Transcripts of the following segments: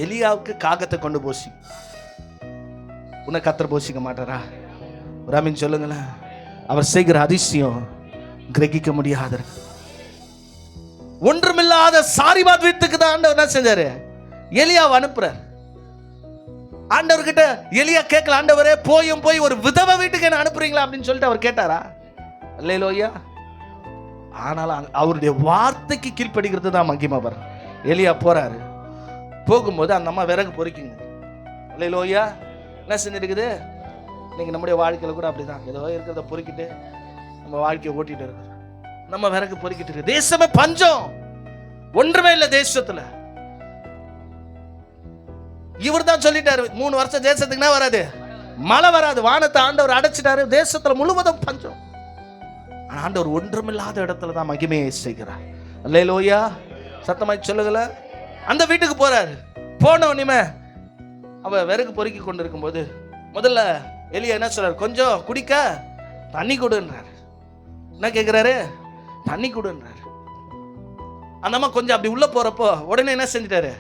எலியாவுக்கு காகத்தை கொண்டு போசி, உன்னை கர்த்தர் போஷிக்க மாட்டாரா? ஒரு ஆமீன் சொல்லுங்களேன். அவர் செய்கிற அதிசயம் கிரகிக்க முடியாத. ஒன்றுமில்லாத சாரிபாத் வீட்டுக்கு தான் ஆண்டவர் என்ன செஞ்சாரு? எலியாவை அனுப்புறார். ஆண்டவர்கிட்ட எலியா கேட்கல, ஆண்டவரே போய் ஒரு விதவை வீட்டுக்கு என்ன அனுப்புறீங்களா அப்படின்னு சொல்லிட்டு அவர் கேட்டாரா? அல்லேலூயா. ஆனாலும் அவருடைய வார்த்தைக்கு கீழ்ப்படுகிறது தான் மகிமை. பாரு, எலியா போறாரு. போகும்போது அந்த அம்மா விறகு பொறிக்குங்க. அல்லேலூயா. என்ன செஞ்சிருக்குது? இன்னைக்கு நம்முடைய வாழ்க்கையில கூட அப்படிதான், ஏதோ இருக்கிறத பொறுக்கிட்டு நம்ம வாழ்க்கையை ஓட்டிட்டு இருக்கு. நம்ம விறகு பொறுக்கிட்டு இருக்கு. தேசமே பஞ்சம், ஒன்றுமே இல்லை தேசத்துல. இவர் தான் சொல்லிட்டாரு, 3 வருஷம் தேசத்துக்குனா வராது, மழை வராது, வானத்தை ஆண்டவர் அடைச்சிட்டாரு, தேசத்துல முழுவதும் பஞ்சம். ஆனா ஆண்டவர் ஒன்றுமில்லாத இடத்துல தான் மகிமையை செய்கிறார். அல்லேலூயா. சத்தமாய் சொல்லுங்கள. அந்த வீட்டுக்கு போறாரு. போன உடனே அவ விறகு பொறுக்கி கொண்டு இருக்கும் போது முதல்ல எலியா என்ன சொல்றாரு? கொஞ்சம் குடிக்க தண்ணி கொடுன்றாரு. என்ன கேட்கிறாரு? தண்ணி கொடுன்றாரு. அந்த அம்மா கொஞ்சம் அப்படி உள்ள போறப்போ உடனே என்ன செஞ்சிட்டாரு?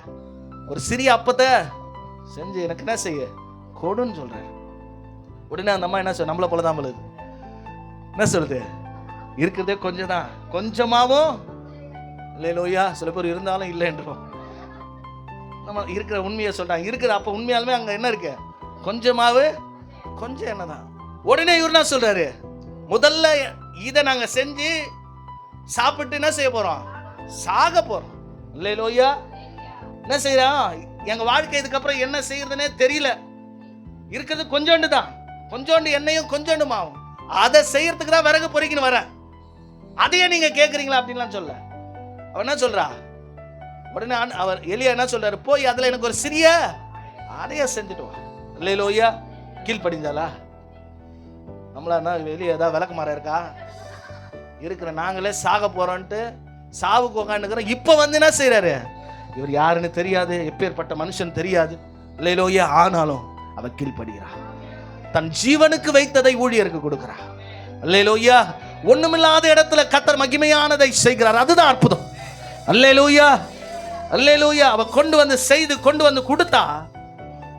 ஒரு சிறிய அப்பத்தை செஞ்சு எனக்கு என்ன செய்ய கொடுன்னு சொல்றாரு. உடனே அந்த அம்மா என்ன சொல்ல? நம்மள போலதான் பழுது. என்ன சொல்லுது? இருக்கிறதே கொஞ்சம் தான், கொஞ்சமாவும் இல்லையா? சில பேர் இருந்தாலும் இல்லைன்றோம். நம்ம இருக்கிற உண்மையை சொல்றாங்க. இருக்கிற அப்ப உண்மையாலுமே அங்க என்ன இருக்கு? கொஞ்சமாவு, கொஞ்சம் என்னதான். உடனே இவர் என்ன சொல்றாரு? முதல்ல இதை நாங்க செஞ்சு சாப்பிட்டு என்ன செய்ய போறோம்? சாக போறோம். இல்லையா? என்ன செய்யறோம்? எங்க வாழ்க்கை இதுக்கப்புறம் என்ன செய்யறதுன்னே தெரியல. இருக்கிறது கொஞ்சோண்டு தான், கொஞ்சோண்டு எண்ணெயும் கொஞ்சோண்டு மாவும். அதை செய்யறதுக்கு தான் விறகு பொறுக்கின்னு வரேன். அதையே நீங்க கேட்குறீங்களா அப்படின்லாம் சொல்ல. அவன் என்ன சொல்றா? உடனே அவர் எலியா என்ன சொல்றாரு? போய் அதுல எனக்கு ஒரு சிறிய அடைய செஞ்சுட்டு வா. இல்லையா? கீழ்படிஞ்சாலா? நம்மளா வெளியே ஏதாவது விளக்கு மரம் இருக்கா? இருக்கிற நாங்களே சாக போறோன்ட்டு சாவுக்கு உட்காந்துக்கிறோம். இப்ப வந்து என்ன செய்யறாரு? இவர் யாருன்னு தெரியாது, எப்பேற்பட்ட மனுஷன் தெரியாது. இல்லையா? ஆனாலும் அவர் கீழ்படுகிறார். தன் ஜீவனுக்கு வைத்ததை ஊழியருக்கு கொடுக்கிறார். அல்லேலூயா. ஒண்ணுமில்லாத இடத்துல கர்த்தர் மகிமையானதை செய்கிறார். அதுதான் அற்புதம். அல்லேலூயா, அல்லேலூயா. அவ கொண்டு வந்து செய்து கொண்டு வந்து கொடுத்தா,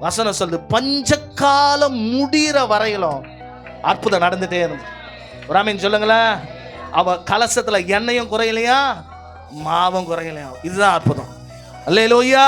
வசனம் சொல்லுது, பஞ்சகாலம் முடிகிற வரையிலும் அற்புதம் நடந்துட்டே இருந்தது. ஒரு ஆமீன் சொல்லுங்களேன். அவ கலசத்துல எண்ணெயும் குறையலையா, மாவும் குறையலையா. இதுதான் அற்புதம். அல்லேலூயா.